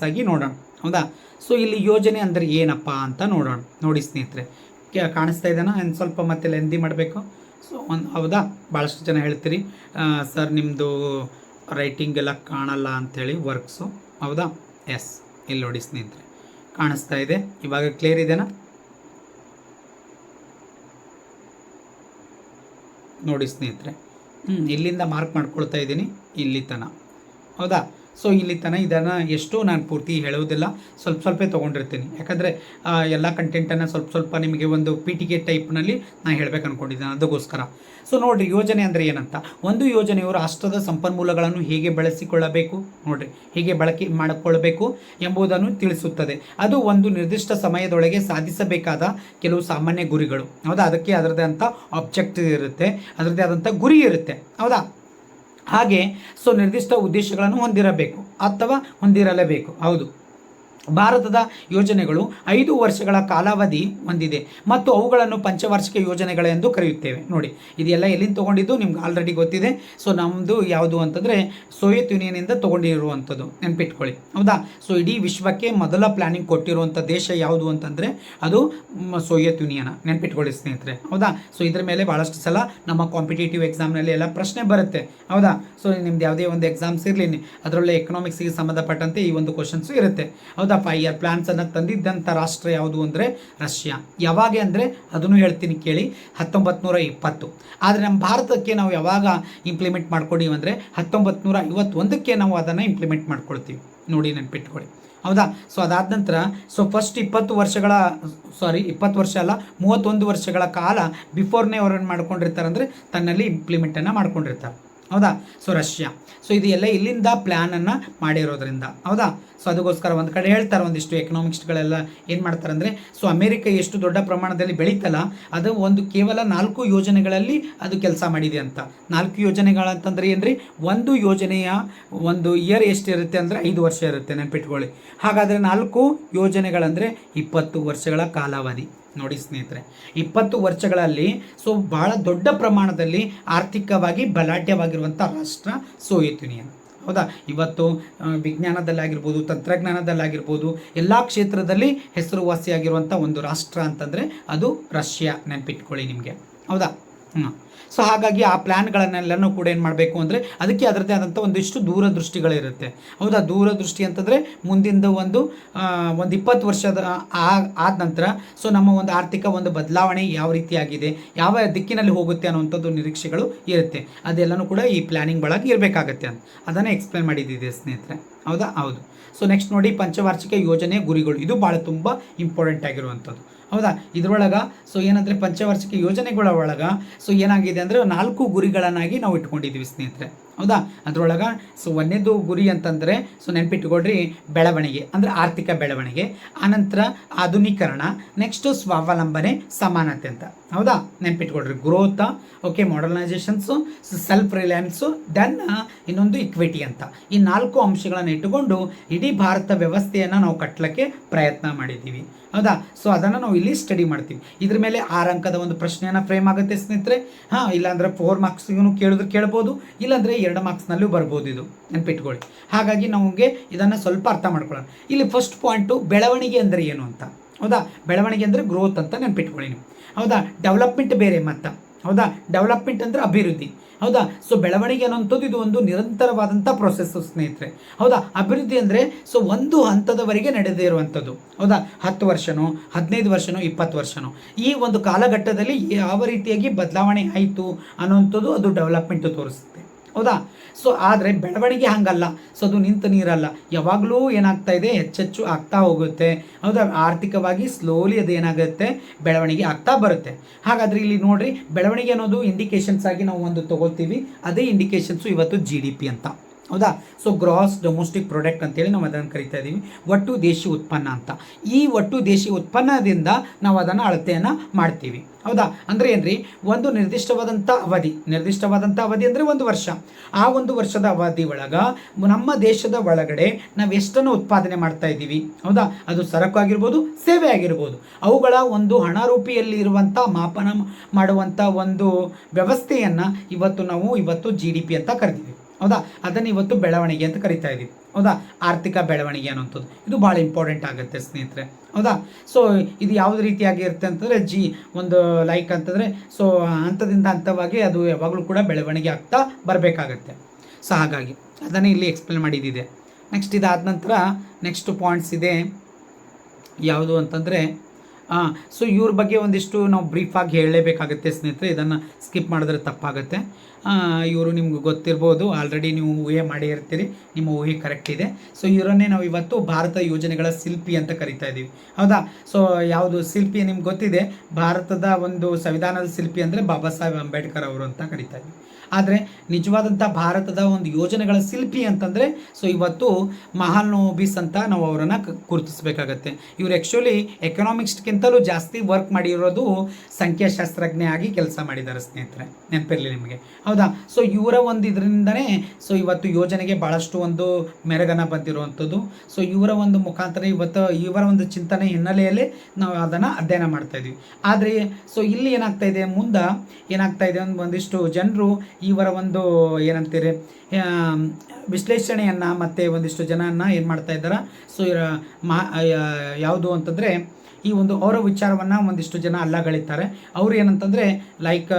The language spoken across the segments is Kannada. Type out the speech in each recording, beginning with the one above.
ಆಗಿ ನೋಡೋಣ. ಹೌದಾ? ಸೊ ಇಲ್ಲಿ ಯೋಜನೆ ಅಂದರೆ ಏನಪ್ಪ ಅಂತ ನೋಡೋಣ. ನೋಡಿ ಸ್ನೇಹಿತರೆ, ಕಾಣಿಸ್ತಾ ಇದ್ದಾನ? ಇನ್ನು ಸ್ವಲ್ಪ ಮತ್ತೆ ಲೆಂದಿ ಮಾಡಬೇಕು. ಸೊ ಹೌದಾ, ಭಾಳಷ್ಟು ಜನ ಹೇಳ್ತೀರಿ ಸರ್ ನಿಮ್ಮದು ರೈಟಿಂಗ್ ಎಲ್ಲ ಕಾಣಲ್ಲ ಅಂಥೇಳಿ, ವರ್ಕ್ಸು. ಹೌದಾ? ಎಸ್, ಇಲ್ಲಿ ನೋಡಿ ಸ್ನೇಹಿತರೆ, ಕಾಣಿಸ್ತಾ ಇದೆ. ಇವಾಗ ಕ್ಲಿಯರ್ ಇದೆನಾ? ನೋಡಿ ಸ್ನೇಹಿತರೆ, ಇಲ್ಲಿಂದ ಮಾರ್ಕ್ ಮಾಡ್ಕೊಳ್ತಾ ಇದ್ದೀನಿ ಇಲ್ಲಿ ತನಕ. ಹೌದಾ? ಸೊ ಇಲ್ಲಿ ತನಕ ಇದನ್ನು ಎಷ್ಟು ನಾನು ಪೂರ್ತಿ ಹೇಳೋದಿಲ್ಲ, ಸ್ವಲ್ಪ ಸ್ವಲ್ಪ ತೊಗೊಂಡಿರ್ತೀನಿ. ಯಾಕಂದರೆ ಎಲ್ಲ ಕಂಟೆಂಟನ್ನು ಸ್ವಲ್ಪ ಸ್ವಲ್ಪ ನಿಮಗೆ ಒಂದು ಪೀಟಿಕೆ ಟೈಪ್ನಲ್ಲಿ ನಾನು ಹೇಳಬೇಕು ಅಂದ್ಕೊಂಡಿದ್ದೇನೆ, ಅದಕ್ಕೋಸ್ಕರ. ಸೊ ನೋಡಿರಿ, ಯೋಜನೆ ಅಂದರೆ ಏನಂತ. ಒಂದು ಯೋಜನೆಯು ರಾಷ್ಟ್ರದ ಸಂಪನ್ಮೂಲಗಳನ್ನು ಹೇಗೆ ಬಳಸಿಕೊಳ್ಳಬೇಕು, ನೋಡಿರಿ, ಹೇಗೆ ಬಳಕೆ ಮಾಡಿಕೊಳ್ಳಬೇಕು ಎಂಬುದನ್ನು ತಿಳಿಸುತ್ತದೆ. ಅದು ಒಂದು ನಿರ್ದಿಷ್ಟ ಸಮಯದೊಳಗೆ ಸಾಧಿಸಬೇಕಾದ ಕೆಲವು ಸಾಮಾನ್ಯ ಗುರಿಗಳು. ಹೌದಾ? ಅದಕ್ಕೆ ಅದರದ್ದೇ ಅಂತ ಆಬ್ಜೆಕ್ಟಿವ್ ಇರುತ್ತೆ, ಅದರದ್ದೇ ಆದಂಥ ಗುರಿ ಇರುತ್ತೆ. ಹೌದಾ? ಹಾಗೆ ಸೊ ನಿರ್ದಿಷ್ಟ ಉದ್ದೇಶಗಳನ್ನು ಹೊಂದಿರಬೇಕು ಅಥವಾ ಹೊಂದಿರಲೇಬೇಕು. ಹೌದು, ಭಾರತದ ಯೋಜನೆಗಳು 5 ವರ್ಷಗಳ ಕಾಲಾವಧಿ ಹೊಂದಿದೆ ಮತ್ತು ಅವುಗಳನ್ನು ಪಂಚವಾರ್ಷಿಕ ಯೋಜನೆಗಳೆಂದು ಕರೆಯುತ್ತೇವೆ. ನೋಡಿ, ಇದೆಲ್ಲ ಎಲ್ಲಿಂದ ತೊಗೊಂಡಿದ್ದು ನಿಮ್ಗೆ ಆಲ್ರೆಡಿ ಗೊತ್ತಿದೆ. ಸೊ ನಮ್ಮದು ಯಾವುದು ಅಂತಂದರೆ ಸೋವಿಯತ್ ಯೂನಿಯನಿಂದ ತೊಗೊಂಡಿರುವಂಥದ್ದು, ನೆನ್ಪಿಟ್ಕೊಳ್ಳಿ. ಹೌದಾ? ಸೊ ಇಡೀ ವಿಶ್ವಕ್ಕೆ ಮೊದಲ ಪ್ಲಾನಿಂಗ್ ಕೊಟ್ಟಿರುವಂಥ ದೇಶ ಯಾವುದು ಅಂತಂದರೆ ಅದು ಸೋವಿಯತ್ ಯೂನಿಯನ್, ನೆನ್ಪಿಟ್ಕೊಳ್ಳಿ ಸ್ನೇಹಿತರೆ. ಹೌದಾ? ಸೊ ಇದ್ರ ಮೇಲೆ ಭಾಳಷ್ಟು ಸಲ ನಮ್ಮ ಕಾಂಪಿಟೇಟಿವ್ ಎಕ್ಸಾಮ್ನಲ್ಲಿ ಎಲ್ಲ ಪ್ರಶ್ನೆ ಬರುತ್ತೆ. ಹೌದಾ? ಸೊ ನಿಮ್ದು ಯಾವುದೇ ಒಂದು ಎಕ್ಸಾಮ್ಸ್ ಇರಲಿ, ಅದರಲ್ಲೇ ಎಕನಾಮಿಕ್ಸ್ಗೆ ಸಂಬಂಧಪಟ್ಟಂತೆ ಈ ಒಂದು ಕ್ವಶನ್ಸು ಇರುತ್ತೆ. ಹೌದಾ? 5 ಇಯರ್ ಪ್ಲಾನ್ಸನ್ನು ತಂದಿದ್ದಂಥ ರಾಷ್ಟ್ರ ಯಾವುದು ಅಂದರೆ ರಷ್ಯಾ. ಯಾವಾಗ ಅಂದರೆ ಅದನ್ನು ಹೇಳ್ತೀನಿ ಕೇಳಿ, 1920. ಆದರೆ ನಮ್ಮ ಭಾರತಕ್ಕೆ ನಾವು ಯಾವಾಗ ಇಂಪ್ಲಿಮೆಂಟ್ ಮಾಡ್ಕೊಂಡಿವಿ ಅಂದರೆ 1951ಕ್ಕೆ ನಾವು ಅದನ್ನು ಇಂಪ್ಲಿಮೆಂಟ್ ಮಾಡ್ಕೊಳ್ತೀವಿ. ನೋಡಿ, ನೆನ್ಪಿಟ್ಕೊಳ್ಳಿ. ಹೌದಾ? ಸೊ ಅದಾದ ನಂತರ ಸೊ ಫಸ್ಟ್ 20 ವರ್ಷ ಅಲ್ಲ, 31 ವರ್ಷಗಳ ಕಾಲ ಬಿಫೋರ್ನೇ ಅವ್ರನ್ನ ಮಾಡ್ಕೊಂಡಿರ್ತಾರೆ, ಅಂದರೆ ತನ್ನಲ್ಲಿ ಇಂಪ್ಲಿಮೆಂಟನ್ನು ಮಾಡ್ಕೊಂಡಿರ್ತಾರೆ. ಹೌದಾ? So Russia. ಸೊ ಇದು ಎಲ್ಲ ಇಲ್ಲಿಂದ ಪ್ಲ್ಯಾನನ್ನು ಮಾಡಿರೋದ್ರಿಂದ. ಹೌದಾ? ಸೊ ಅದಕ್ಕೋಸ್ಕರ ಒಂದು ಕಡೆ ಹೇಳ್ತಾರೆ, ಒಂದಿಷ್ಟು ಎಕನಾಮಿಕ್ಸ್ಗಳೆಲ್ಲ ಏನು ಮಾಡ್ತಾರೆ ಅಂದರೆ, ಸೊ ಅಮೇರಿಕ ಎಷ್ಟು ದೊಡ್ಡ ಪ್ರಮಾಣದಲ್ಲಿ ಬೆಳೀತಲ್ಲ, ಅದು ಒಂದು ಕೇವಲ 4 ಯೋಜನೆಗಳಲ್ಲಿ ಅದು ಕೆಲಸ ಮಾಡಿದೆ ಅಂತ. 4 ಯೋಜನೆಗಳಂತಂದ್ರೆ ಏನ್ರಿ, ಒಂದು ಯೋಜನೆಯ ಒಂದು ಇಯರ್ ಎಷ್ಟಿರುತ್ತೆ ಅಂದರೆ 5 ವರ್ಷ ಇರುತ್ತೆ, ನೆನ್ಪಿಟ್ಕೊಳ್ಳಿ. ಹಾಗಾದರೆ 4 ಯೋಜನೆಗಳಂದರೆ 20 ವರ್ಷಗಳ ಕಾಲಾವಧಿ. ನೋಡಿ ಸ್ನೇಹಿತರೆ, 20 ವರ್ಷಗಳಲ್ಲಿ ಸೊ ಭಾಳ ದೊಡ್ಡ ಪ್ರಮಾಣದಲ್ಲಿ ಆರ್ಥಿಕವಾಗಿ ಬಲಾಢ್ಯವಾಗಿರುವಂಥ ರಾಷ್ಟ್ರ ಸೋವಿಯತ್ ಯೂನಿಯನ್. ಹೌದಾ? ಇವತ್ತು ವಿಜ್ಞಾನದಲ್ಲಾಗಿರ್ಬೋದು, ತಂತ್ರಜ್ಞಾನದಲ್ಲಾಗಿರ್ಬೋದು, ಎಲ್ಲ ಕ್ಷೇತ್ರದಲ್ಲಿ ಹೆಸರುವಾಸಿಯಾಗಿರುವಂಥ ಒಂದು ರಾಷ್ಟ್ರ ಅಂತಂದರೆ ಅದು ರಷ್ಯಾ, ನೆನ್ಪಿಟ್ಕೊಳ್ಳಿ ನಿಮಗೆ. ಹೌದಾ? ಸೊ ಹಾಗಾಗಿ ಆ ಪ್ಲ್ಯಾನ್ಗಳನ್ನೆಲ್ಲನೂ ಕೂಡ ಏನು ಮಾಡಬೇಕು ಅಂದರೆ ಅದಕ್ಕೆ ಅದರದ್ದೇ ಆದಂಥ ಒಂದಿಷ್ಟು ದೂರದೃಷ್ಟಿಗಳಿರುತ್ತೆ. ಹೌದಾ? ದೂರದೃಷ್ಟಿ ಅಂತಂದರೆ ಮುಂದಿಂದ ಒಂದು 20 ವರ್ಷದ ಆದ ನಂತರ ಸೊ ನಮ್ಮ ಒಂದು ಆರ್ಥಿಕ ಒಂದು ಬದಲಾವಣೆ ಯಾವ ರೀತಿಯಾಗಿದೆ, ಯಾವ ದಿಕ್ಕಿನಲ್ಲಿ ಹೋಗುತ್ತೆ ಅನ್ನುವಂಥದ್ದು ನಿರೀಕ್ಷೆಗಳು ಇರುತ್ತೆ. ಅದೆಲ್ಲನೂ ಕೂಡ ಈ ಪ್ಲ್ಯಾನಿಂಗ್ ಒಳಗೆ ಇರಬೇಕಾಗತ್ತೆ ಅಂತ ಅದನ್ನು ಎಕ್ಸ್ಪ್ಲೇನ್ ಮಾಡಿದ್ದಿದೆ ಸ್ನೇಹಿತರೆ. ಹೌದಾ? ಹೌದು. ಸೊ ನೆಕ್ಸ್ಟ್ ನೋಡಿ, ಪಂಚವಾರ್ಷಿಕ ಯೋಜನೆಯ ಗುರಿಗಳು. ಇದು ಭಾಳ ತುಂಬ ಇಂಪಾರ್ಟೆಂಟ್ ಆಗಿರುವಂಥದ್ದು. ಹೌದಾ? ಇದರೊಳಗೆ ಸೊ ಏನಂದರೆ ಪಂಚವಾರ್ಷಿಕ ಯೋಜನೆಗಳ ಒಳಗೆ ಸೊ ಏನಾಗಿದೆ ಅಂದರೆ 4 ಗುರಿಗಳನ್ನಾಗಿ ನಾವು ಇಟ್ಕೊಂಡಿದ್ದೀವಿ ಸ್ನೇಹಿತರೆ. ಹೌದಾ? ಅದರೊಳಗೆ ಸೊ 1ನೇದು ಗುರಿ ಅಂತಂದರೆ ಸೊ ನೆನ್ಪಿಟ್ಕೊಡ್ರಿ, ಬೆಳವಣಿಗೆ ಅಂದರೆ ಆರ್ಥಿಕ ಬೆಳವಣಿಗೆ, ಆನಂತರ ಆಧುನೀಕರಣ, ನೆಕ್ಸ್ಟು ಸ್ವಾವಲಂಬನೆ, ಸಮಾನತೆ ಅಂತ. ಹೌದಾ? ನೆನ್ಪಿಟ್ಕೊಡ್ರಿ, growth, okay, modernisations, self reliance, then ಇನ್ನೊಂದು ಇಕ್ವಿಟಿ ಅಂತ. ಈ 4 ಅಂಶಗಳನ್ನು ಇಟ್ಟುಕೊಂಡು ಇಡೀ ಭಾರತ ವ್ಯವಸ್ಥೆಯನ್ನು ನಾವು ಕಟ್ಟಲಿಕ್ಕೆ ಪ್ರಯತ್ನ ಮಾಡಿದ್ದೀವಿ. ಹೌದಾ? ಸೊ ಅದನ್ನು ನಾವು ಇಲ್ಲಿ ಸ್ಟಡಿ ಮಾಡ್ತೀವಿ. ಇದ್ರ ಮೇಲೆ 6 ಅಂಕದ ಒಂದು ಪ್ರಶ್ನೆಯನ್ನು ಫ್ರೇಮ್ ಆಗುತ್ತೆ ಸ್ನೇಹಿತರೆ. ಇಲ್ಲಾಂದರೆ 4 ಮಾರ್ಕ್ಸ್ಗೂ ಕೇಳ್ಬೋದು, ಇಲ್ಲಾಂದರೆ 2 ಮಾರ್ಕ್ಸ್ನಲ್ಲೂ ಬರ್ಬೋದು. ಇದು ನೆನ್ಪಿಟ್ಕೊಳ್ಳಿ. ಹಾಗಾಗಿ ನಮಗೆ ಇದನ್ನು ಸ್ವಲ್ಪ ಅರ್ಥ ಮಾಡ್ಕೊಳ್ಳೋಣ. ಇಲ್ಲಿ ಫಸ್ಟ್ ಪಾಯಿಂಟು ಬೆಳವಣಿಗೆ ಅಂದರೆ ಏನು ಅಂತ. ಹೌದಾ? ಬೆಳವಣಿಗೆ ಅಂದರೆ ಗ್ರೋತ್ ಅಂತ ನೆನ್ಪಿಟ್ಕೊಳ್ಳಿ ನೀವು. ಹೌದಾ? ಡೆವಲಪ್ಮೆಂಟ್ ಬೇರೆ ಮತ್ತು. ಹೌದಾ? ಡೆವಲಪ್ಮೆಂಟ್ ಅಂದರೆ ಅಭಿವೃದ್ಧಿ. ಹೌದಾ? ಸೊ ಬೆಳವಣಿಗೆ ಅನ್ನೋಂಥದ್ದು ಇದು ಒಂದು ನಿರಂತರವಾದಂಥ ಪ್ರೊಸೆಸ್ಸು ಸ್ನೇಹಿತರೆ. ಹೌದಾ? ಅಭಿವೃದ್ಧಿ ಅಂದರೆ ಸೊ ಒಂದು ಹಂತದವರೆಗೆ ನಡೆದೇ ಇರುವಂಥದ್ದು. ಹೌದಾ? 10 ವರ್ಷನೋ, 15 ವರ್ಷನೋ, 20 ವರ್ಷನೋ, ಈ ಒಂದು ಕಾಲಘಟ್ಟದಲ್ಲಿ ಯಾವ ರೀತಿಯಾಗಿ ಬದಲಾವಣೆ ಆಯಿತು ಅನ್ನೋಂಥದ್ದು ಅದು ಡೆವಲಪ್ಮೆಂಟ್ ತೋರಿಸುತ್ತೆ. ಹೌದಾ? ಸೊ ಆದರೆ ಬೆಳವಣಿಗೆ ಹಂಗಲ್ಲ. ಸೊ ಅದು ನಿಂತ ನೀರಲ್ಲ, ಯಾವಾಗಲೂ ಏನಾಗ್ತಾ ಇದೆ, ಹೆಚ್ಚೆಚ್ಚು ಆಗ್ತಾ ಹೋಗುತ್ತೆ. ಹೌದಾ? ಆರ್ಥಿಕವಾಗಿ ಸ್ಲೋಲಿ ಅದು ಏನಾಗುತ್ತೆ, ಬೆಳವಣಿಗೆ ಆಗ್ತಾ ಬರುತ್ತೆ. ಹಾಗಾದರೆ ಇಲ್ಲಿ ನೋಡಿರಿ, ಬೆಳವಣಿಗೆ ಅನ್ನೋದು ಇಂಡಿಕೇಶನ್ಸ್ ಆಗಿ ನಾವು ಒಂದು ತೊಗೊಳ್ತೀವಿ. ಅದೇ ಇಂಡಿಕೇಶನ್ಸು ಇವತ್ತು GDP ಅಂತ. ಹೌದಾ? ಸೊ ಗ್ರಾಸ್ ಡೊಮೆಸ್ಟಿಕ್ ಪ್ರಾಡಕ್ಟ್ ಅಂತೇಳಿ ನಾವು ಅದನ್ನು ಕರಿತಾ ಇದ್ದೀವಿ, ಒಟ್ಟು ದೇಶಿ ಉತ್ಪನ್ನ ಅಂತ. ಈ ಒಟ್ಟು ದೇಶಿ ಉತ್ಪನ್ನದಿಂದ ನಾವು ಅದನ್ನು ಅಳತೆಯನ್ನು ಮಾಡ್ತೀವಿ. ಹೌದಾ? ಅಂದರೆ ಏನ್ರಿ, ಒಂದು ನಿರ್ದಿಷ್ಟವಾದಂಥ ಅವಧಿ ಅಂದರೆ 1 ವರ್ಷ. ಆ 1 ವರ್ಷದ ಅವಧಿ ಒಳಗೆ ನಮ್ಮ ದೇಶದ ಒಳಗಡೆ ನಾವು ಎಷ್ಟನ್ನು ಉತ್ಪಾದನೆ ಮಾಡ್ತಾ ಇದ್ದೀವಿ. ಹೌದಾ? ಅದು ಸರಕು ಆಗಿರ್ಬೋದು, ಸೇವೆ ಆಗಿರ್ಬೋದು, ಅವುಗಳ ಒಂದು ಹಣ ರೂಪಿಯಲ್ಲಿ ಇರುವಂಥ ಮಾಪನ ಮಾಡುವಂಥ ಒಂದು ವ್ಯವಸ್ಥೆಯನ್ನು ಇವತ್ತು ನಾವು GDP ಅಂತ ಕರಿತೀವಿ. ಹೌದಾ, ಅದನ್ನು ಇವತ್ತು ಬೆಳವಣಿಗೆ ಅಂತ ಕರಿತಾ ಇದ್ದೀವಿ. ಹೌದಾ, ಆರ್ಥಿಕ ಬೆಳವಣಿಗೆ ಅನ್ನೋಂಥದ್ದು ಇದು ಭಾಳ ಇಂಪಾರ್ಟೆಂಟ್ ಆಗುತ್ತೆ ಸ್ನೇಹಿತರೆ. ಹೌದಾ, ಸೊ ಇದು ಯಾವುದೇ ರೀತಿಯಾಗಿರುತ್ತೆ ಅಂತಂದರೆ ಒಂದು ಲೈಕ್ ಅಂತಂದರೆ ಸೊ ಹಂತದಿಂದ ಹಂತವಾಗಿ ಅದು ಯಾವಾಗಲೂ ಕೂಡ ಬೆಳವಣಿಗೆ ಆಗ್ತಾ ಬರಬೇಕಾಗತ್ತೆ. ಸೊ ಹಾಗಾಗಿ ಅದನ್ನೇ ಇಲ್ಲಿ ಎಕ್ಸ್ಪ್ಲೇನ್ ಮಾಡಿದ್ದಿದೆ. ನೆಕ್ಸ್ಟ್ ಇದಾದ ನಂತರ ನೆಕ್ಸ್ಟ್ ಪಾಯಿಂಟ್ಸ್ ಇದೆ ಯಾವುದು ಅಂತಂದರೆ ಸೊ ಇವ್ರ ಬಗ್ಗೆ ಒಂದಿಷ್ಟು ನಾವು ಬ್ರೀಫಾಗಿ ಹೇಳಲೇಬೇಕಾಗುತ್ತೆ ಸ್ನೇಹಿತರೆ, ಇದನ್ನು ಸ್ಕಿಪ್ ಮಾಡಿದ್ರೆ ತಪ್ಪಾಗುತ್ತೆ. ಇವರು ನಿಮ್ಗೆ ಗೊತ್ತಿರ್ಬೋದು, ಆಲ್ರೆಡಿ ನೀವು ಊಹೆ ಮಾಡಿ ಇರ್ತೀರಿ, ನಿಮ್ಮ ಊಹೆ ಕರೆಕ್ಟ್ ಇದೆ. ಸೊ ಇವರನ್ನೇ ನಾವು ಇವತ್ತು ಭಾರತ ಯೋಜನೆಗಳ ಶಿಲ್ಪಿ ಅಂತ ಕರಿತಾ ಇದ್ದೀವಿ. ಹೌದಾ, ಸೊ ಯಾವುದು ಶಿಲ್ಪಿ ನಿಮ್ಗೆ ಗೊತ್ತಿದೆ, ಭಾರತದ ಒಂದು ಸಂವಿಧಾನದ ಶಿಲ್ಪಿ ಅಂದರೆ ಬಾಬಾ ಸಾಹೇಬ್ ಅಂಬೇಡ್ಕರ್ ಅವರು ಅಂತ ಕರಿತಾ ಇದ್ದೀವಿ. ಆದರೆ ನಿಜವಾದಂಥ ಭಾರತದ ಒಂದು ಯೋಜನೆಗಳ ಶಿಲ್ಪಿ ಅಂತಂದರೆ ಸೊ ಇವತ್ತು ಮಹಾಲ್ನೋಬಿಸ್ ಅಂತ ನಾವು ಅವರನ್ನು ಗುರುತಿಸಬೇಕಾಗತ್ತೆ. ಇವರು ಆ್ಯಕ್ಚುಲಿ ಎಕನಾಮಿಕ್ಸ್ಗಿಂತಲೂ ಜಾಸ್ತಿ ವರ್ಕ್ ಮಾಡಿರೋದು ಸಂಖ್ಯಾಶಾಸ್ತ್ರಜ್ಞ ಆಗಿ ಕೆಲಸ ಮಾಡಿದ್ದಾರೆ ಸ್ನೇಹಿತರೆ, ನೆನಪಿರಲಿ ನಿಮಗೆ. ಹೌದಾ, ಸೊ ಇವರ ಒಂದು ಇದರಿಂದನೇ ಸೊ ಇವತ್ತು ಯೋಜನೆಗೆ ಭಾಳಷ್ಟು ಒಂದು ಮೆರಗನ್ನು ಬಂದಿರುವಂಥದ್ದು. ಸೊ ಇವರ ಒಂದು ಮುಖಾಂತರ ಇವತ್ತು ಇವರ ಒಂದು ಚಿಂತನೆ ಹಿನ್ನೆಲೆಯಲ್ಲಿ ನಾವು ಅದನ್ನು ಅಧ್ಯಯನ ಮಾಡ್ತಾ ಇದ್ವಿ. ಆದರೆ ಸೊ ಇಲ್ಲಿ ಏನಾಗ್ತಾ ಇದೆ, ಮುಂದೆ ಏನಾಗ್ತಾ ಇದೆ, ಒಂದಿಷ್ಟು ಜನರು ಇವರ ಒಂದು ಏನಂತೀರಿ ವಿಶ್ಲೇಷಣೆಯನ್ನು ಮತ್ತು ಒಂದಿಷ್ಟು ಜನನ ಏನು ಮಾಡ್ತಾ ಇದ್ದಾರೆ, ಸೊ ಯಾವುದು ಅಂತಂದರೆ ಈ ಒಂದು ಅವರ ವಿಚಾರವನ್ನು ಒಂದಿಷ್ಟು ಜನ ಅಲ್ಲಗಳಿತಾರೆ. ಅವರು ಏನಂತಂದರೆ ಲೈಕ್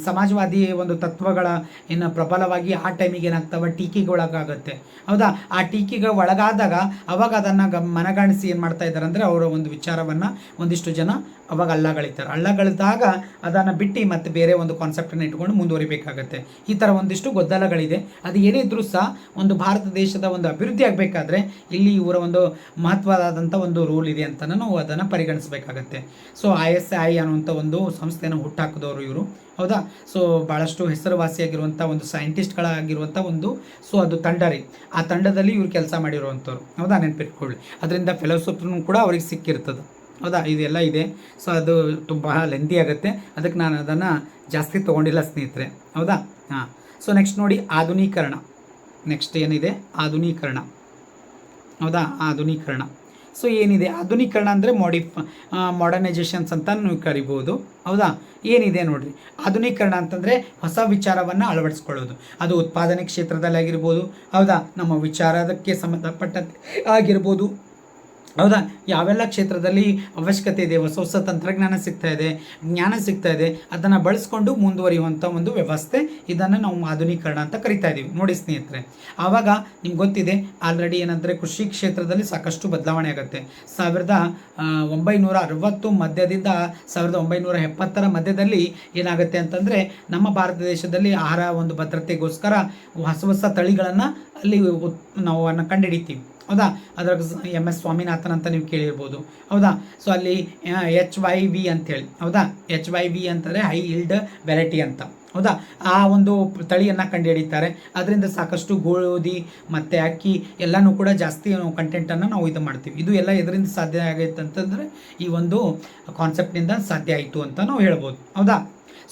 ಸಮಾಜವಾದಿ ಒಂದು ತತ್ವಗಳ ಏನು ಪ್ರಬಲವಾಗಿ ಆ ಟೈಮಿಗೆ ಏನಾಗ್ತವೆ, ಟೀಕೆಗೆ ಒಳಗಾಗುತ್ತೆ. ಹೌದಾ, ಆ ಟೀಕೆಗೆ ಒಳಗಾದಾಗ ಅವಾಗ ಅದನ್ನು ಮನಗಾಣಿಸಿ ಏನು ಮಾಡ್ತಾ ಇದ್ದಾರೆ ಅಂದರೆ ಅವರ ಒಂದು ವಿಚಾರವನ್ನು ಒಂದಿಷ್ಟು ಜನ ಅವಾಗ ಅಲ್ಲಗಳಿತಾರೆ. ಅಲ್ಲಗಳಿದಾಗ ಅದನ್ನು ಬಿಟ್ಟು ಮತ್ತೆ ಬೇರೆ ಒಂದು ಕಾನ್ಸೆಪ್ಟನ್ನು ಇಟ್ಕೊಂಡು ಮುಂದುವರಿಬೇಕಾಗತ್ತೆ. ಈ ಥರ ಒಂದಿಷ್ಟು ಗೊಂದಲಗಳಿದೆ. ಅದು ಏನೇ ಇದ್ರೂ ಸಹ ಒಂದು ಭಾರತ ದೇಶದ ಒಂದು ಅಭಿವೃದ್ಧಿ ಆಗಬೇಕಾದ್ರೆ ಇಲ್ಲಿ ಇವರ ಒಂದು ಮಹತ್ವವಾದಂಥ ಒಂದು ರೂಲ್ ಇದೆ ಅಂತ ನಾವು ಅದನ್ನು ಪರಿಗಣಿಸಬೇಕಾಗತ್ತೆ. ಸೊ ISI ಅನ್ನುವಂಥ ಒಂದು ಸಂಸ್ಥೆಯನ್ನು ಹುಟ್ಟಾಕಿದವರು ಇವರು. ಹೌದಾ, ಸೊ ಭಾಳಷ್ಟು ಹೆಸರುವಾಸಿಯಾಗಿರುವಂಥ ಒಂದು ಸೈಂಟಿಸ್ಟ್ಗಳಾಗಿರುವಂಥ ಒಂದು ಸೊ ಅದು ತಂಡ ರೀ. ಆ ತಂಡದಲ್ಲಿ ಇವ್ರು ಕೆಲಸ ಮಾಡಿರುವಂಥವ್ರು. ಹೌದಾ, ನೆನಪಿಟ್ಕೊಳ್ಳಿ. ಅದರಿಂದ ಫೆಲೋಸಫಿನೂ ಕೂಡ ಅವ್ರಿಗೆ ಸಿಕ್ಕಿರ್ತದೆ. ಹೌದಾ, ಇದೆಲ್ಲ ಇದೆ. ಸೊ ಅದು ತುಂಬ ಲೆಂದಿ ಆಗುತ್ತೆ, ಅದಕ್ಕೆ ನಾನು ಅದನ್ನು ಜಾಸ್ತಿ ತೊಗೊಂಡಿಲ್ಲ ಸ್ನೇಹಿತರೆ. ಹೌದಾ, ಹಾಂ. ಸೊ ನೆಕ್ಸ್ಟ್ ನೋಡಿ ಆಧುನೀಕರಣ. ನೆಕ್ಸ್ಟ್ ಏನಿದೆ, ಆಧುನೀಕರಣ. ಹೌದಾ, ಆಧುನೀಕರಣ. ಸೊ ಏನಿದೆ ಆಧುನೀಕರಣ ಅಂದರೆ ಮಾಡರ್ನೈಜೇಷನ್ಸ್ ಅಂತ ನೀವು ಕರಿಬೋದು. ಹೌದಾ, ಏನಿದೆ ನೋಡಿರಿ, ಆಧುನೀಕರಣ ಅಂತಂದರೆ ಹೊಸ ವಿಚಾರವನ್ನು ಅಳವಡಿಸ್ಕೊಳ್ಳೋದು. ಅದು ಉತ್ಪಾದನೆ ಕ್ಷೇತ್ರದಲ್ಲಿ ಆಗಿರ್ಬೋದು. ಹೌದಾ, ನಮ್ಮ ವಿಚಾರಕ್ಕೆ ಸಂಬಂಧಪಟ್ಟಂತೆ ಆಗಿರ್ಬೋದು. ಹೌದಾ, ಯಾವೆಲ್ಲ ಕ್ಷೇತ್ರದಲ್ಲಿ ಅವಶ್ಯಕತೆ ಇದೆ, ಹೊಸ ಹೊಸ ತಂತ್ರಜ್ಞಾನ ಸಿಗ್ತಾ ಇದೆ, ಜ್ಞಾನ ಸಿಗ್ತಾ ಇದೆ, ಅದನ್ನು ಬಳಸ್ಕೊಂಡು ಮುಂದುವರಿಯುವಂಥ ಒಂದು ವ್ಯವಸ್ಥೆ, ಇದನ್ನು ನಾವು ಆಧುನೀಕರಣ ಅಂತ ಕರಿತಾ ಇದ್ದೀವಿ. ನೋಡಿ ಸ್ನೇಹಿತರೆ, ಆವಾಗ ನಿಮ್ಗೆ ಗೊತ್ತಿದೆ ಆಲ್ರೆಡಿ ಏನಂದರೆ ಕೃಷಿ ಕ್ಷೇತ್ರದಲ್ಲಿ ಸಾಕಷ್ಟು ಬದಲಾವಣೆ ಆಗುತ್ತೆ. 1960 ಮಧ್ಯದಿಂದ 1970 ಮಧ್ಯದಲ್ಲಿ ಏನಾಗುತ್ತೆ ಅಂತಂದರೆ ನಮ್ಮ ಭಾರತ ದೇಶದಲ್ಲಿ ಆಹಾರ ಒಂದು ಭದ್ರತೆಗೋಸ್ಕರ ಹೊಸ ಹೊಸ ತಳಿಗಳನ್ನು ಅಲ್ಲಿ ನಾವು ಕಂಡುಹಿಡಿತೀವಿ. ಹೌದಾ, ಅದ್ರಾಗ MS ಸ್ವಾಮಿನಾಥನ್ ಅಂತ ನೀವು ಕೇಳಿರ್ಬೋದು. ಹೌದಾ, ಸೊ ಅಲ್ಲಿ HYV ಅಂತೇಳಿ. ಹೌದಾ, HYV ಅಂತಂದರೆ ಹೈ ಈಲ್ಡ್ ವೆರೈಟಿ ಅಂತ. ಹೌದಾ, ಆ ಒಂದು ತಳಿಯನ್ನು ಕಂಡುಹಿಡಿತಾರೆ. ಅದರಿಂದ ಸಾಕಷ್ಟು ಗೋಧಿ ಮತ್ತು ಅಕ್ಕಿ ಎಲ್ಲನೂ ಕೂಡ ಜಾಸ್ತಿ ಕಂಟೆಂಟನ್ನು ನಾವು ಇದು ಮಾಡ್ತೀವಿ. ಇದು ಎಲ್ಲ ಇದರಿಂದ ಸಾಧ್ಯ ಆಗೈತೆ ಅಂತಂದರೆ ಈ ಒಂದು ಕಾನ್ಸೆಪ್ಟ್ನಿಂದ ಸಾಧ್ಯ ಆಯಿತು ಅಂತ ನಾವು ಹೇಳ್ಬೋದು. ಹೌದಾ,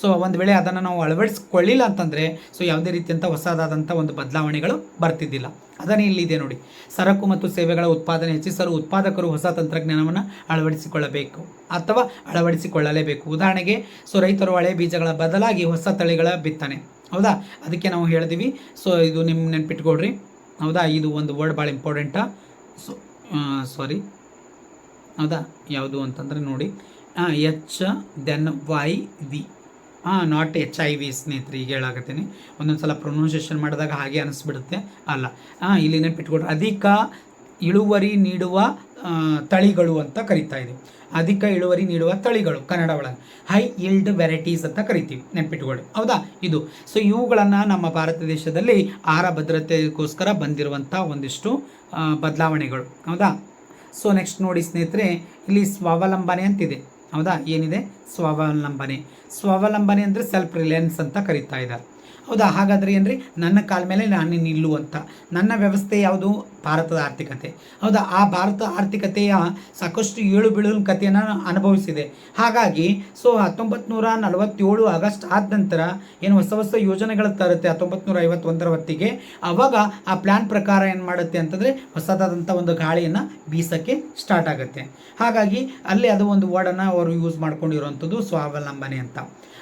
ಸೊ ಒಂದು ವೇಳೆ ಅದನ್ನು ನಾವು ಅಳವಡಿಸ್ಕೊಳ್ಳಿಲ್ಲ ಅಂತಂದರೆ ಸೊ ಯಾವುದೇ ರೀತಿಯಂಥ ಹೊಸದಾದಂಥ ಒಂದು ಬದಲಾವಣೆಗಳು ಬರ್ತಿದ್ದಿಲ್ಲ. ಅದನ್ನೇ ಇಲ್ಲಿದೆ ನೋಡಿ, ಸರಕು ಮತ್ತು ಸೇವೆಗಳ ಉತ್ಪಾದನೆ ಹೆಚ್ಚಿಸಲು ಉತ್ಪಾದಕರು ಹೊಸ ತಂತ್ರಜ್ಞಾನವನ್ನು ಅಳವಡಿಸಿಕೊಳ್ಳಬೇಕು ಅಥವಾ ಅಳವಡಿಸಿಕೊಳ್ಳಲೇಬೇಕು. ಉದಾಹರಣೆಗೆ ಸೊ ರೈತರು ಹಳೆ ಬೀಜಗಳ ಬದಲಾಗಿ ಹೊಸ ತಳಿಗಳ ಬಿತ್ತನೆ. ಹೌದಾ, ಅದಕ್ಕೆ ನಾವು ಹೇಳಿದ್ವಿ. ಸೊ ಇದು ನಿಮ್ಮ ನೆನ್ಪಿಟ್ಕೊಳ್ರಿ. ಹೌದಾ, ಇದು ಒಂದು ವರ್ಡ್ ಭಾಳ ಇಂಪಾರ್ಟೆಂಟಾ. ಸೊ ಹೌದಾ, ಯಾವುದು ಅಂತಂದರೆ ನೋಡಿ HYV, ನಾಟ್ HIV ಸ್ನೇಹಿತರೆ. ಈಗ ಹೇಳಾಕತ್ತೀನಿ, ಒಂದೊಂದು ಸಲ ಪ್ರೊನೌನ್ಸಿಯೇಷನ್ ಮಾಡಿದಾಗ ಹಾಗೆ ಅನಿಸ್ಬಿಡುತ್ತೆ. ಅಲ್ಲ, ಇಲ್ಲಿ ನೆನ್ಪಿಟ್ಕೊಡ್ರಿ, ಅಧಿಕ ಇಳುವರಿ ನೀಡುವ ತಳಿಗಳು ಅಂತ ಕರಿತಾ ಇದ್ದೀವಿ. ಅಧಿಕ ಇಳುವರಿ ನೀಡುವ ತಳಿಗಳು ಕನ್ನಡ ಒಳಗೆ ಹೈ ಈಲ್ಡ್ ವೆರೈಟೀಸ್ ಅಂತ ಕರಿತೀವಿ, ನೆನ್ಪಿಟ್ಕೊಳ್ಳಿ. ಹೌದಾ, ಇದು ಸೊ ಇವುಗಳನ್ನು ನಮ್ಮ ಭಾರತ ದೇಶದಲ್ಲಿ ಆಹಾರ ಭದ್ರತೆಗೋಸ್ಕರ ಬಂದಿರುವಂಥ ಒಂದಿಷ್ಟು ಬದಲಾವಣೆಗಳು. ಹೌದಾ, ಸೊ ನೆಕ್ಸ್ಟ್ ನೋಡಿ ಸ್ನೇಹಿತರೆ, ಇಲ್ಲಿ ಸ್ವಾವಲಂಬನೆ ಅಂತಿದೆ. ಹೌದಾ, ಏನಿದೆ ಸ್ವಾವಲಂಬನೆ ಅಂದರೆ ಸೆಲ್ಫ್ ರಿಲಯನ್ಸ್ ಅಂತ ಕರಿತಾ ಇದ್ದಾರೆ. ಹೌದಾ, ಹಾಗಾದರೆ ಏನ್ರಿ, ನನ್ನ ಕಾಲ ಮೇಲೆ ನಾನು ನಿಲ್ಲುವಂಥ ನನ್ನ ವ್ಯವಸ್ಥೆ ಯಾವುದು, ಭಾರತದ ಆರ್ಥಿಕತೆ. ಹೌದಾ, ಆ ಭಾರತ ಆರ್ಥಿಕತೆಯ ಸಾಕಷ್ಟು ಏಳು ಬೀಳು ಕಥೆಯನ್ನು ಅನುಭವಿಸಿದೆ. ಹಾಗಾಗಿ ಸೊ 1947 ಆಗಸ್ಟ್ ಆದ ನಂತರ ಏನು ಹೊಸ ಹೊಸ ಯೋಜನೆಗಳು ತರುತ್ತೆ 1951 ಹೊತ್ತಿಗೆ, ಅವಾಗ ಆ ಪ್ಲ್ಯಾನ್ ಪ್ರಕಾರ ಏನು ಮಾಡುತ್ತೆ ಅಂತಂದರೆ ಹೊಸದಾದಂಥ ಒಂದು ಗಾಳಿಯನ್ನು ಬೀಸೋಕ್ಕೆ ಸ್ಟಾರ್ಟ್ ಆಗುತ್ತೆ. ಹಾಗಾಗಿ ಅಲ್ಲಿ ಅದು ಒಂದು ವರ್ಡನ್ನು ಅವರು ಯೂಸ್ ಮಾಡ್ಕೊಂಡಿರುವಂಥದ್ದು ಸ್ವಾವಲಂಬನೆ ಅಂತ.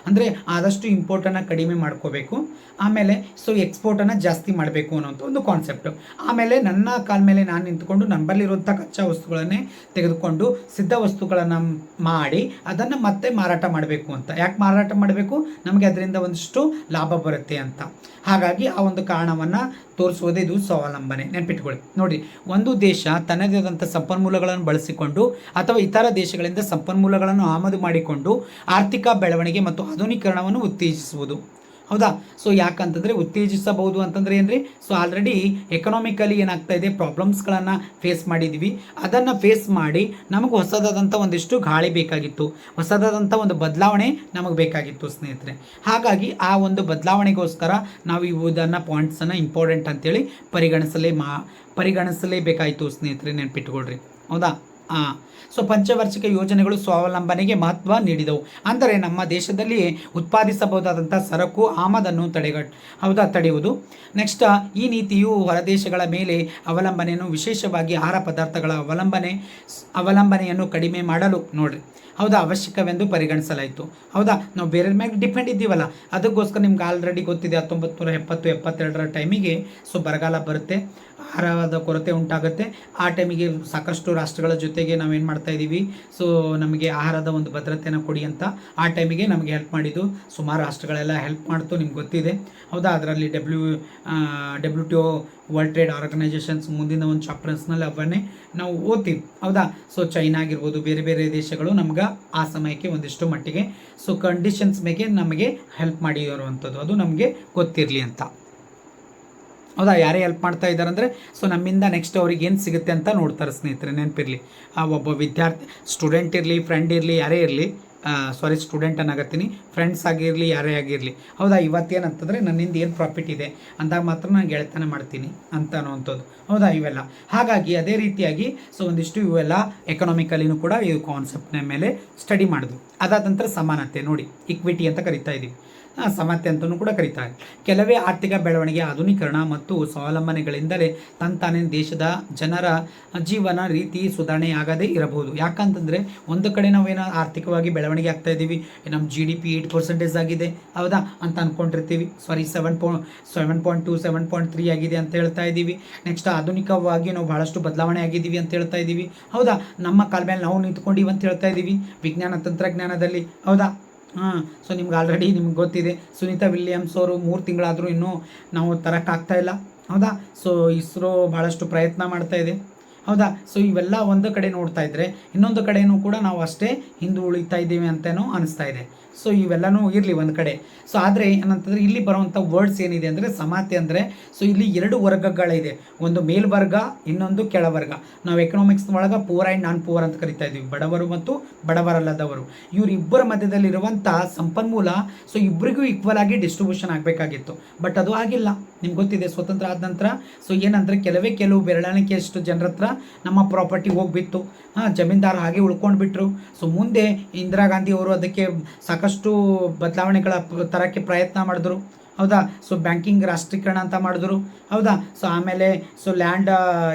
ಅಂದರೆ ಆದಷ್ಟು ಇಂಪೋರ್ಟನ್ನು ಕಡಿಮೆ ಮಾಡ್ಕೋಬೇಕು, ಆಮೇಲೆ ಸೊ ಎಕ್ಸ್ಪೋರ್ಟನ್ನು ಜಾಸ್ತಿ ಮಾಡಬೇಕು ಅನ್ನೋಂಥ ಒಂದು ಕಾನ್ಸೆಪ್ಟು. ಆಮೇಲೆ ನನ್ನ ಕಾಲ ಮೇಲೆ ನಾನು ನಿಂತ್ಕೊಂಡು ನಮ್ಮಲ್ಲಿರುವಂಥ ಕಚ್ಚಾ ವಸ್ತುಗಳನ್ನೇ ತೆಗೆದುಕೊಂಡು ಸಿದ್ಧ ವಸ್ತುಗಳನ್ನು ಮಾಡಿ ಅದನ್ನು ಮತ್ತೆ ಮಾರಾಟ ಮಾಡಬೇಕು ಅಂತ. ಯಾಕೆ ಮಾರಾಟ ಮಾಡಬೇಕು? ನಮಗೆ ಅದರಿಂದ ಒಂದಿಷ್ಟು ಲಾಭ ಬರುತ್ತೆ ಅಂತ. ಹಾಗಾಗಿ ಆ ಒಂದು ಕಾರಣವನ್ನು ತೋರಿಸುವುದೇ ಇದು ಸ್ವಾವಲಂಬನೆ. ನೆನಪಿಟ್ಕೊಳ್ಳಿ. ನೋಡಿ, ಒಂದು ದೇಶ ತನ್ನದೇ ಆದಂಥ ಸಂಪನ್ಮೂಲಗಳನ್ನು ಬಳಸಿಕೊಂಡು ಅಥವಾ ಇತರ ದೇಶಗಳಿಂದ ಸಂಪನ್ಮೂಲಗಳನ್ನು ಆಮದು ಮಾಡಿಕೊಂಡು ಆರ್ಥಿಕ ಬೆಳವಣಿಗೆ ಮತ್ತು ಆಧುನೀಕರಣವನ್ನು ಉತ್ತೇಜಿಸುವುದು. ಹೌದಾ, ಸೊ ಯಾಕಂತಂದರೆ ಉತ್ತೇಜಿಸಬಹುದು ಅಂತಂದರೆ ಏನ್ರಿ, ಸೊ ಆಲ್ರೆಡಿ ಎಕನಾಮಿಕಲಿ ಏನಾಗ್ತಾ ಇದೆ, ಪ್ರಾಬ್ಲಮ್ಸ್ಗಳನ್ನು ಫೇಸ್ ಮಾಡಿದ್ದೀವಿ. ಅದನ್ನು ಫೇಸ್ ಮಾಡಿ ನಮಗೆ ಹೊಸದಾದಂಥ ಒಂದಿಷ್ಟು ಗಾಳಿ ಬೇಕಾಗಿತ್ತು, ಹೊಸದಾದಂಥ ಒಂದು ಬದಲಾವಣೆ ನಮಗೆ ಬೇಕಾಗಿತ್ತು ಸ್ನೇಹಿತರೆ. ಹಾಗಾಗಿ ಆ ಒಂದು ಬದಲಾವಣೆಗೋಸ್ಕರ ನಾವು ಇದನ್ನು ಪಾಯಿಂಟ್ಸನ್ನು ಇಂಪಾರ್ಟೆಂಟ್ ಅಂತೇಳಿ ಪರಿಗಣಿಸಲೇಬೇಕಾಯಿತು ಸ್ನೇಹಿತರೆ, ನೆನ್ಪಿಟ್ಕೊಳ್ರಿ. ಹೌದಾ, ಸೊ ಪಂಚವಾರ್ಷಿಕ ಯೋಜನೆಗಳು ಸ್ವಾವಲಂಬನೆಗೆ ಮಹತ್ವ ನೀಡಿದವು. ಅಂದರೆ ನಮ್ಮ ದೇಶದಲ್ಲಿ ಉತ್ಪಾದಿಸಬಹುದಾದಂಥ ಸರಕು ಆಮದನ್ನು ತಡೆಯುವುದು. ನೆಕ್ಸ್ಟ್, ಈ ನೀತಿಯು ಹೊರದೇಶಗಳ ಮೇಲೆ ಅವಲಂಬನೆಯನ್ನು, ವಿಶೇಷವಾಗಿ ಆಹಾರ ಪದಾರ್ಥಗಳ ಅವಲಂಬನೆಯನ್ನು ಕಡಿಮೆ ಮಾಡಲು ನೋಡ್ರಿ ಹೌದಾ ಅವಶ್ಯಕವೆಂದು ಪರಿಗಣಿಸಲಾಯಿತು. ಹೌದಾ, ನಾವು ಬೇರೆ ಮೇಲೆ ಡಿಪೆಂಡ್ ಇದ್ದೀವಲ್ಲ, ಅದಕ್ಕೋಸ್ಕರ ನಿಮ್ಗೆ ಆಲ್ರೆಡಿ ಗೊತ್ತಿದೆ 1970-72 ಟೈಮಿಗೆ ಸೊ ಬರಗಾಲ ಬರುತ್ತೆ, ಆಹಾರದ ಕೊರತೆ ಉಂಟಾಗುತ್ತೆ. ಆ ಟೈಮಿಗೆ ಸಾಕಷ್ಟು ರಾಷ್ಟ್ರಗಳ ಜೊತೆಗೆ ನಾವೇನು ಮಾಡ್ತಾ ಇದ್ದೀವಿ, ಸೊ ನಮಗೆ ಆಹಾರದ ಒಂದು ಭದ್ರತೆಯನ್ನು ಕೊಡಿ ಅಂತ ಆ ಟೈಮಿಗೆ ನಮಗೆ ಹೆಲ್ಪ್ ಮಾಡಿದ್ದು ಸುಮಾರು ರಾಷ್ಟ್ರಗಳೆಲ್ಲ ಹೆಲ್ಪ್ ಮಾಡ್ತು, ನಿಮ್ಗೆ ಗೊತ್ತಿದೆ. ಹೌದಾ, ಅದರಲ್ಲಿ WTO ವರ್ಲ್ಡ್ ಟ್ರೇಡ್ ಆರ್ಗನೈಜೇಷನ್ಸ್ ಮುಂದಿನ ಒಂದು ಚಾಪ್ಟರ್ಸ್ನಲ್ಲಿ ಅವನ್ನೇ ನಾವು ಓದ್ತೀವಿ. ಹೌದಾ, ಸೊ ಚೈನಾ ಆಗಿರ್ಬೋದು, ಬೇರೆ ಬೇರೆ ದೇಶಗಳು ನಮ್ಗೆ ಆ ಸಮಯಕ್ಕೆ ಒಂದಿಷ್ಟು ಮಟ್ಟಿಗೆ ಸೊ ಕಂಡೀಷನ್ಸ್ ಮೇಲೆ ನಮಗೆ ಹೆಲ್ಪ್ ಮಾಡಿರುವಂಥದ್ದು, ಅದು ನಮಗೆ ಗೊತ್ತಿರಲಿ ಅಂತ. ಹೌದಾ, ಯಾರೇ ಹೆಲ್ಪ್ ಮಾಡ್ತಾ ಇದ್ದಾರೆ ಅಂದರೆ ಸೊ ನಮ್ಮಿಂದ ನೆಕ್ಸ್ಟ್ ಅವ್ರಿಗೆ ಏನು ಸಿಗುತ್ತೆ ಅಂತ ನೋಡ್ತಾರೆ ಸ್ನೇಹಿತರೆ, ನೆನಪಿರಲಿ. ಒಬ್ಬ ವಿದ್ಯಾರ್ಥಿ, ಸ್ಟೂಡೆಂಟ್ ಇರಲಿ, ಫ್ರೆಂಡ್ ಇರಲಿ, ಯಾರೇ ಇರಲಿ, ಸ್ಟೂಡೆಂಟ್ ಅನ್ನಾಗತ್ತೀನಿ, ಫ್ರೆಂಡ್ಸ್ ಆಗಿರಲಿ, ಯಾರೇ ಆಗಿರಲಿ. ಹೌದಾ, ಇವತ್ತೇನಂತಂದರೆ ನನ್ನಿಂದ ಏನು ಪ್ರಾಫಿಟ್ ಇದೆ ಅಂದಾಗ ಮಾತ್ರ ನಾನು ಗೆಳೆತನ ಮಾಡ್ತೀನಿ ಅಂತ ಅನ್ನೋವಂಥದ್ದು. ಹೌದಾ, ಇವೆಲ್ಲ. ಹಾಗಾಗಿ ಅದೇ ರೀತಿಯಾಗಿ ಸೊ ಒಂದಿಷ್ಟು ಇವೆಲ್ಲ ಎಕನಾಮಿಕಲಿನೂ ಕೂಡ ಈ ಕಾನ್ಸೆಪ್ಟ್ನ ಮೇಲೆ ಸ್ಟಡಿ ಮಾಡಿದ್ವು. ಅದಾದ ನಂತರ ಸಮಾನತೆ, ನೋಡಿ ಇಕ್ವಿಟಿ ಅಂತ ಕರಿತಾ ಇದ್ದೀವಿ, ಸಮತೆ ಅಂತಲೂ ಕೂಡ ಕರೀತಾರೆ. ಕೆಲವೇ ಆರ್ಥಿಕ ಬೆಳವಣಿಗೆ, ಆಧುನೀಕರಣ ಮತ್ತು ಸ್ವಾವಲಂಬನೆಗಳಿಂದಲೇ ತಂತಾನೇ ದೇಶದ ಜನರ ಜೀವನ ರೀತಿ ಸುಧಾರಣೆ ಆಗದೇ ಇರಬಹುದು. ಯಾಕಂತಂದರೆ ಒಂದು ಕಡೆ ನಾವೇನೋ ಆರ್ಥಿಕವಾಗಿ ಬೆಳವಣಿಗೆ ಆಗ್ತಾ ಇದ್ದೀವಿ, ನಮ್ಮ GDP 8% ಆಗಿದೆ, ಹೌದಾ ಅಂತ ಅಂದ್ಕೊಂಡಿರ್ತೀವಿ. ಸಾರಿ 7.2 7.3 ಆಗಿದೆ ಅಂತ ಹೇಳ್ತಾ ಇದ್ದೀವಿ. ನೆಕ್ಸ್ಟ್ ಆಧುನಿಕವಾಗಿ ನಾವು ಭಾಳಷ್ಟು ಬದಲಾವಣೆ ಆಗಿದ್ದೀವಿ ಅಂತ ಹೇಳ್ತಾ ಇದ್ದೀವಿ. ಹೌದಾ, ನಮ್ಮ ಕಾಲ ಮೇಲೆ ನಾವು ನಿಂತ್ಕೊಂಡಿವಿ ಅಂತ ಹೇಳ್ತಾ ಇದ್ದೀವಿ ವಿಜ್ಞಾನ ತಂತ್ರಜ್ಞಾನದಲ್ಲಿ. ಹೌದಾ, ಸೊ ನಿಮ್ಗೆ ಆಲ್ರೆಡಿ ನಿಮ್ಗೆ ಗೊತ್ತಿದೆ, ಸುನೀತಾ ವಿಲಿಯಮ್ಸ್ ಅವರು 3 ತಿಂಗಳಾದರೂ ಇನ್ನೂ ನಾವು ತರೋಕ್ಕಾಗ್ತಾ ಇಲ್ಲ. ಹೌದಾ, ಸೊ ಇಸ್ರೋ ಭಾಳಷ್ಟು ಪ್ರಯತ್ನ ಮಾಡ್ತಾ ಇದೆ. ಹೌದಾ, ಸೊ ಇವೆಲ್ಲ ಒಂದು ಕಡೆ ನೋಡ್ತಾ ಇದ್ದರೆ ಇನ್ನೊಂದು ಕಡೆಯೂ ಕೂಡ ನಾವು ಅಷ್ಟೇ ಹಿಂದೆ ಉಳಿತಾ ಇದ್ದೀವಿ ಅಂತಲೂ ಅನಿಸ್ತಾ ಇದೆ. ಸೊ ಇವೆಲ್ಲನೂ ಇರಲಿ ಒಂದು ಕಡೆ. ಸೊ ಆದರೆ ಏನಂತಂದರೆ ಇಲ್ಲಿ ಬರುವಂಥ ವರ್ಡ್ಸ್ ಏನಿದೆ ಅಂದರೆ ಸಮತೆ ಅಂದರೆ ಸೊ ಇಲ್ಲಿ 2 ವರ್ಗಗಳಿದೆ, ಒಂದು ಮೇಲ್ವರ್ಗ, ಇನ್ನೊಂದು ಕೆಳವರ್ಗ. ನಾವು ಎಕನಾಮಿಕ್ಸ್ ಒಳಗೆ ಪೂರ್ ಆ್ಯಂಡ್ ನಾನ್ ಪೂರ್ ಅಂತ ಕರಿತಾ ಇದ್ದೀವಿ, ಬಡವರು ಮತ್ತು ಬಡವರಲ್ಲದವರು. ಇವರಿಬ್ಬರ ಮಧ್ಯದಲ್ಲಿರುವಂಥ ಸಂಪನ್ಮೂಲ ಸೊ ಇಬ್ಬರಿಗೂ ಈಕ್ವಲ್ ಆಗಿ ಡಿಸ್ಟ್ರಿಬ್ಯೂಷನ್ ಆಗಬೇಕಾಗಿತ್ತು, ಬಟ್ ಅದು ಆಗಿಲ್ಲ. ನಿಮ್ಗೆ ಗೊತ್ತಿದೆ, ಸ್ವತಂತ್ರ ಆದ ನಂತರ ಸೊ ಏನಂದರೆ ಕೆಲವು ಬೆರಳಿಕೆಯಷ್ಟು ಜನರ ಹತ್ರ ನಮ್ಮ ಪ್ರಾಪರ್ಟಿ ಹೋಗ್ಬಿತ್ತು, ಜಮೀನ್ದಾರ ಹಾಗೆ ಉಳ್ಕೊಂಡು ಬಿಟ್ಟರು. ಸೊ ಮುಂದೆ ಇಂದಿರಾ ಗಾಂಧಿ ಅವರು ಅದಕ್ಕೆ ಸಾಕಷ್ಟು ಬದಲಾವಣೆಗಳ ತರಕ್ಕೆ ಪ್ರಯತ್ನ ಮಾಡಿದ್ರು. ಹೌದಾ, ಸೊ ಬ್ಯಾಂಕಿಂಗ್ ರಾಷ್ಟ್ರೀಕರಣ ಅಂತ ಮಾಡಿದ್ರು. ಹೌದಾ, ಸೊ ಆಮೇಲೆ ಸೊ ಲ್ಯಾಂಡ್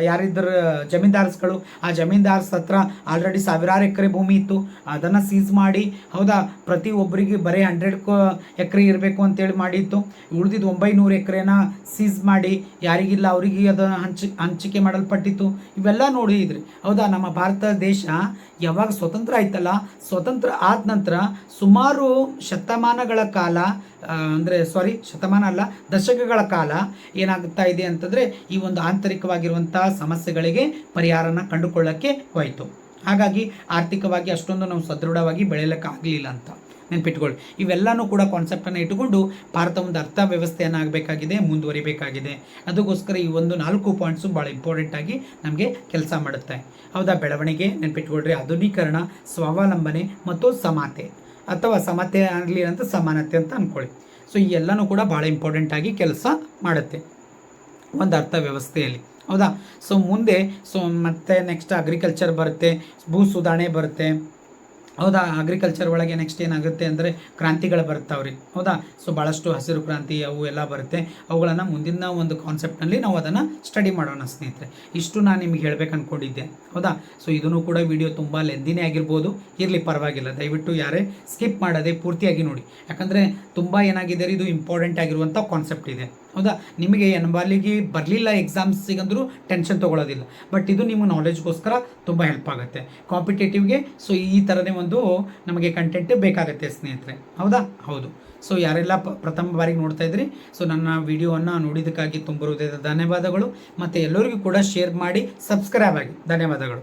ಯಾರಿದ್ದರು ಜಮೀನ್ದಾರ್ಸ್ಗಳು, ಆ ಜಮೀನ್ದಾರ್ಸ್ ಹತ್ರ ಆಲ್ರೆಡಿ ಸಾವಿರಾರು ಎಕರೆ ಭೂಮಿ ಇತ್ತು, ಅದನ್ನು ಸೀಸ್ ಮಾಡಿ ಹೌದಾ ಪ್ರತಿ ಒಬ್ಬರಿಗೆ ಬರೀ 100 ಎಕರೆ ಇರಬೇಕು ಅಂತೇಳಿ ಮಾಡಿತ್ತು. ಉಳಿದಿದ್ದು 900 ಎಕರೆನ ಸೀಸ್ ಮಾಡಿ ಯಾರಿಗಿಲ್ಲ ಅವರಿಗೆ ಅದನ್ನು ಹಂಚಿಕೆ ಮಾಡಲ್ಪಟ್ಟಿತ್ತು. ಇವೆಲ್ಲ ನೋಡಿದ್ರಿ. ಹೌದಾ, ನಮ್ಮ ಭಾರತ ದೇಶ ಯಾವಾಗ ಸ್ವತಂತ್ರ ಆಯ್ತಲ್ಲ, ಸ್ವತಂತ್ರ ಆದ ನಂತರ ಸುಮಾರು ಶತಮಾನಗಳ ಕಾಲ, ಶತಮಾನ ಅಲ್ಲ ದಶಕಗಳ ಕಾಲ ಏನಾಗ್ತಾ ಇದೆ ಅಂತಂದರೆ ಈ ಒಂದು ಆಂತರಿಕವಾಗಿರುವಂಥ ಸಮಸ್ಯೆಗಳಿಗೆ ಪರಿಹಾರನ ಕಂಡುಕೊಳ್ಳೋಕ್ಕೆ ಹೋಯಿತು. ಹಾಗಾಗಿ ಆರ್ಥಿಕವಾಗಿ ಅಷ್ಟೊಂದು ನಾವು ಸದೃಢವಾಗಿ ಬೆಳೆಯಲಿಕ್ಕಾಗಲಿಲ್ಲ ಅಂತ ನೆನ್ಪಿಟ್ಕೊಳ್ಳಿ. ಇವೆಲ್ಲನೂ ಕೂಡ ಕಾನ್ಸೆಪ್ಟನ್ನು ಇಟ್ಟುಕೊಂಡು ಭಾರತ ಒಂದು ಅರ್ಥ ವ್ಯವಸ್ಥೆಯನ್ನು ಆಗಬೇಕಾಗಿದೆ, ಮುಂದುವರಿಬೇಕಾಗಿದೆ. ಅದಕ್ಕೋಸ್ಕರ ಈ ಒಂದು 4 ಪಾಯಿಂಟ್ಸು ಭಾಳ ಇಂಪಾರ್ಟೆಂಟಾಗಿ ನಮಗೆ ಕೆಲಸ ಮಾಡುತ್ತೆ. ಹೌದಾ, ಬೆಳವಣಿಗೆ ನೆನ್ಪಿಟ್ಕೊಳ್ರಿ, ಆಧುನೀಕರಣ, ಸ್ವಾವಲಂಬನೆ ಮತ್ತು ಸಮತೆ, ಅಥವಾ ಸಮತೆ ಆಗಲಿ ಅಂತ ಸಮಾನತೆ ಅಂತ ಅಂದ್ಕೊಳ್ಳಿ. ಸೊ ಈ ಎಲ್ಲನೂ ಕೂಡ ಭಾಳ ಇಂಪಾರ್ಟೆಂಟಾಗಿ ಕೆಲಸ ಮಾಡುತ್ತೆ ಒಂದು ಅರ್ಥ ವ್ಯವಸ್ಥೆಯಲ್ಲಿ. ಹೌದಾ. ಸೊ ಮುಂದೆ ಮತ್ತೆ ನೆಕ್ಸ್ಟ್ ಅಗ್ರಿಕಲ್ಚರ್ ಬರುತ್ತೆ, ಭೂ ಸುಧಾರಣೆ ಬರುತ್ತೆ. ಹೌದಾ. ಅಗ್ರಿಕಲ್ಚರ್ ಒಳಗೆ ನೆಕ್ಸ್ಟ್ ಏನಾಗುತ್ತೆ ಅಂದರೆ ಕ್ರಾಂತಿಗಳು ಬರ್ತಾವ್ರಿ. ಹೌದಾ. ಸೊ ಭಾಳಷ್ಟು ಹಸಿರು ಕ್ರಾಂತಿ ಅವು ಎಲ್ಲ ಬರುತ್ತೆ. ಅವುಗಳನ್ನು ಮುಂದಿನ ಒಂದು ಕಾನ್ಸೆಪ್ಟ್ನಲ್ಲಿ ನಾವು ಅದನ್ನು ಸ್ಟಡಿ ಮಾಡೋಣ ಸ್ನೇಹಿತರೆ. ಇಷ್ಟು ನಾನು ನಿಮಗೆ ಹೇಳ್ಬೇಕು ಅಂದ್ಕೊಂಡಿದ್ದೆ. ಹೌದಾ. ಸೊ ಇದನ್ನು ಕೂಡ ವಿಡಿಯೋ ತುಂಬ ಲೆಂದಿನೇ ಆಗಿರ್ಬೋದು, ಇರಲಿ ಪರವಾಗಿಲ್ಲ. ದಯವಿಟ್ಟು ಯಾರೇ ಸ್ಕಿಪ್ ಮಾಡದೆ ಪೂರ್ತಿಯಾಗಿ ನೋಡಿ. ಯಾಕಂದರೆ ತುಂಬ ಏನಾಗಿದೆ, ಇದು ಇಂಪಾರ್ಟೆಂಟ್ ಆಗಿರುವಂಥ ಕಾನ್ಸೆಪ್ಟ್ ಇದೆ. ಹೌದಾ. ನಿಮಗೆ ಎನ್ಬಾಲಿಗೆ ಬರಲಿಲ್ಲ ಎಕ್ಸಾಮ್ಸಿಗಂದ್ರೂ ಟೆನ್ಷನ್ ತೊಗೊಳ್ಳೋದಿಲ್ಲ. ಬಟ್ ಇದು ನಿಮ್ಮ ನಾಲೆಜ್ಗೋಸ್ಕರ ತುಂಬ ಹೆಲ್ಪ್ ಆಗುತ್ತೆ ಕಾಂಪಿಟೇಟಿವ್ಗೆ. ಸೊ ಈ ಥರನೇ ಒಂದು ನಮಗೆ ಕಂಟೆಂಟ್ ಬೇಕಾಗುತ್ತೆ ಸ್ನೇಹಿತರೆ. ಹೌದಾ. ಹೌದು. ಸೊ ಯಾರೆಲ್ಲ ಪ್ರಥಮ ಬಾರಿಗೆ ನೋಡ್ತಾ ಇದ್ರಿ, ಸೊ ನನ್ನ ವಿಡಿಯೋವನ್ನು ನೋಡಿದ್ದಕ್ಕಾಗಿ ತುಂಬ ಹೃದಯದ ಧನ್ಯವಾದಗಳು. ಮತ್ತು ಎಲ್ಲರಿಗೂ ಕೂಡ ಶೇರ್ ಮಾಡಿ ಸಬ್ಸ್ಕ್ರೈಬ್ ಆಗಿ. ಧನ್ಯವಾದಗಳು.